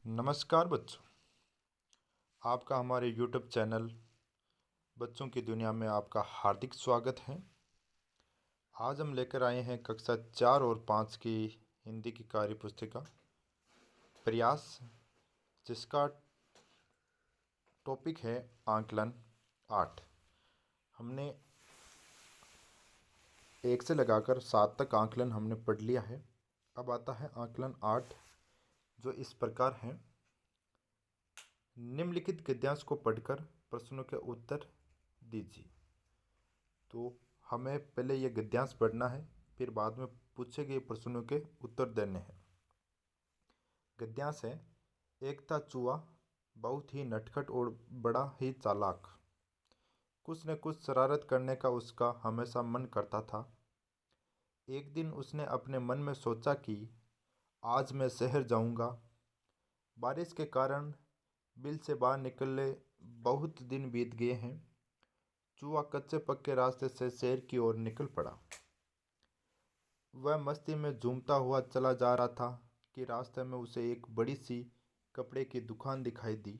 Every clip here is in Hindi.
नमस्कार बच्चों, आपका हमारे यूट्यूब चैनल बच्चों की दुनिया में आपका हार्दिक स्वागत है। आज हम लेकर आए हैं कक्षा 4 और 5 की हिंदी की कार्य पुस्तिका प्रयास, जिसका टॉपिक है आंकलन 8। हमने 1 से लगाकर 7 तक आंकलन हमने पढ़ लिया है। अब आता है आंकलन 8, जो इस प्रकार है। निम्नलिखित गद्यांश को पढ़कर प्रश्नों के उत्तर दीजिए। तो हमें पहले ये गद्यांश पढ़ना है, फिर बाद में पूछे गए प्रश्नों के उत्तर देने हैं। गद्यांश है, एक था चूहा, बहुत ही नटखट और बड़ा ही चालाक। कुछ न कुछ शरारत करने का उसका हमेशा मन करता था। एक दिन उसने अपने मन में सोचा कि आज मैं शहर जाऊंगा। बारिश के कारण बिल से बाहर निकले बहुत दिन बीत गए हैं। चूहा कच्चे पक्के रास्ते से शहर की ओर निकल पड़ा। वह मस्ती में झूमता हुआ चला जा रहा था कि रास्ते में उसे एक बड़ी सी कपड़े की दुकान दिखाई दी।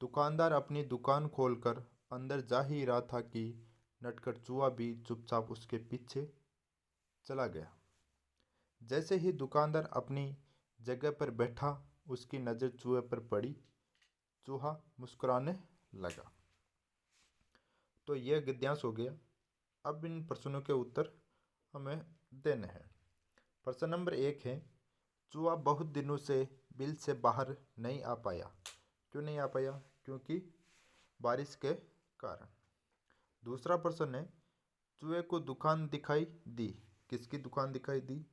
दुकानदार अपनी दुकान खोलकर अंदर जा ही रहा था कि नटखट चूहा भी चुपचाप उसके पीछे चला गया। जैसे ही दुकानदार अपनी जगह पर बैठा, उसकी नज़र चूहे पर पड़ी। चूहा मुस्कुराने लगा। तो यह गद्यांश हो गया। अब इन प्रश्नों के उत्तर हमें देने हैं। प्रश्न नंबर 1 है, चूहा बहुत दिनों से बिल से बाहर नहीं आ पाया। क्यों नहीं आ पाया? क्योंकि बारिश के कारण। दूसरा प्रश्न है, चूहे को दुकान दिखाई दी। किसकी दुकान दिखाई दी?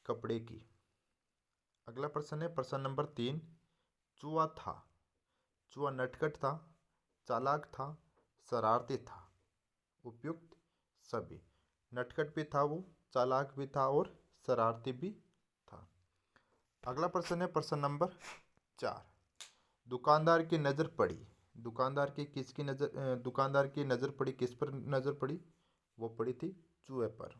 कपड़े की। अगला प्रश्न है प्रश्न नंबर 3, चूहा था। चूहा नटखट था, चालाक था, शरारती था। उपयुक्त सभी। नटखट भी था वो, चालाक भी था और शरारती भी था। अगला प्रश्न है प्रश्न नंबर 4, दुकानदार की नज़र पड़ी। दुकानदार की नज़र पड़ी, किस पर नज़र पड़ी? वो पड़ी थी चूहे पर।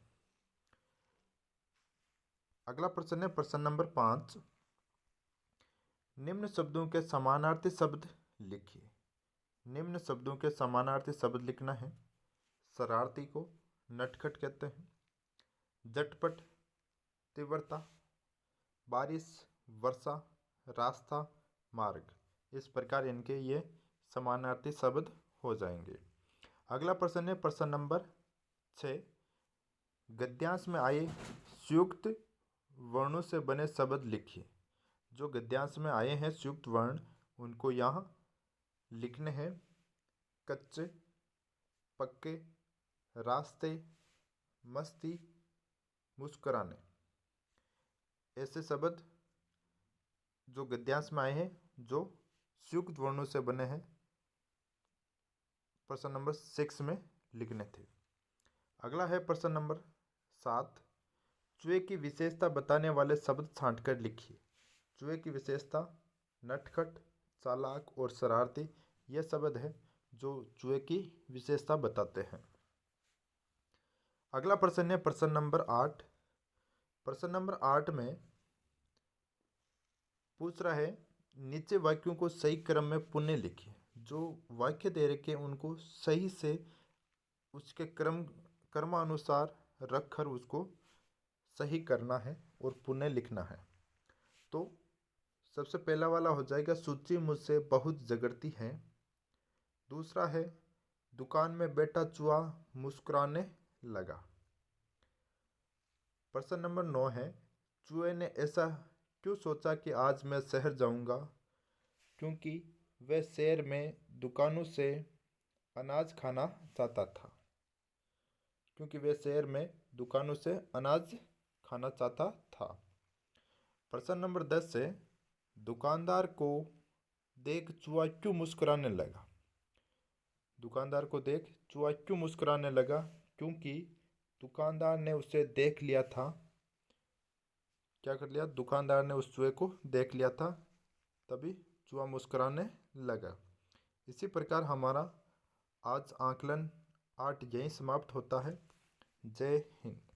अगला प्रश्न है प्रश्न नंबर 5, निम्न शब्दों के समानार्थी शब्द लिखिए। निम्न शब्दों के समानार्थी शब्द लिखना है। शरारती को नटखट कहते हैं। झटपट, तीव्रता, बारिश, वर्षा, रास्ता, मार्ग। इस प्रकार इनके ये समानार्थी शब्द हो जाएंगे। अगला प्रश्न है प्रश्न नंबर 6, गद्यांश में आए संयुक्त वर्णों से बने शब्द लिखिए। जो गद्यांश में आए हैं संयुक्त वर्ण, उनको यहाँ लिखने हैं। कच्चे, पक्के, रास्ते, मस्ती, मुस्कुराने। ऐसे शब्द जो गद्यांश में आए हैं, जो संयुक्त वर्णों से बने हैं, प्रश्न नंबर 6 में लिखने थे। अगला है प्रश्न नंबर 7, चूहे की विशेषता बताने वाले शब्द छांटकर लिखिए। चूहे की विशेषता नटखट, चालाक और शरारती, ये शब्द है जो चूहे की विशेषता बताते हैं। अगला प्रश्न है प्रश्न नंबर 8। प्रश्न नंबर 8 में पूछ रहा है, नीचे वाक्यों को सही क्रम में पुनः लिखिए। जो वाक्य दे रखे उनको सही से उसके क्रमानुसार रखकर उसको सही करना है और पुनः लिखना है। तो सबसे पहला वाला हो जाएगा, सूची मुझसे बहुत झगड़ती है। दूसरा है, दुकान में बैठा चूहा मुस्कुराने लगा। प्रश्न नंबर 9 है, चूहे ने ऐसा क्यों सोचा कि आज मैं शहर जाऊंगा? क्योंकि वह शहर में दुकानों से अनाज खाना चाहता था। क्योंकि वह शहर में दुकानों से अनाज खाना चाहता था। प्रश्न नंबर 10 है, दुकानदार को देख चूहा क्यों मुस्कुराने लगा? दुकानदार को देख चूहा क्यों मुस्कुराने लगा? क्योंकि दुकानदार ने उसे देख लिया था। क्या कर लिया? दुकानदार ने उस चूहे को देख लिया था, तभी चूहा मुस्कुराने लगा। इसी प्रकार हमारा आज आंकलन 8 यहीं समाप्त होता है। जय हिंद।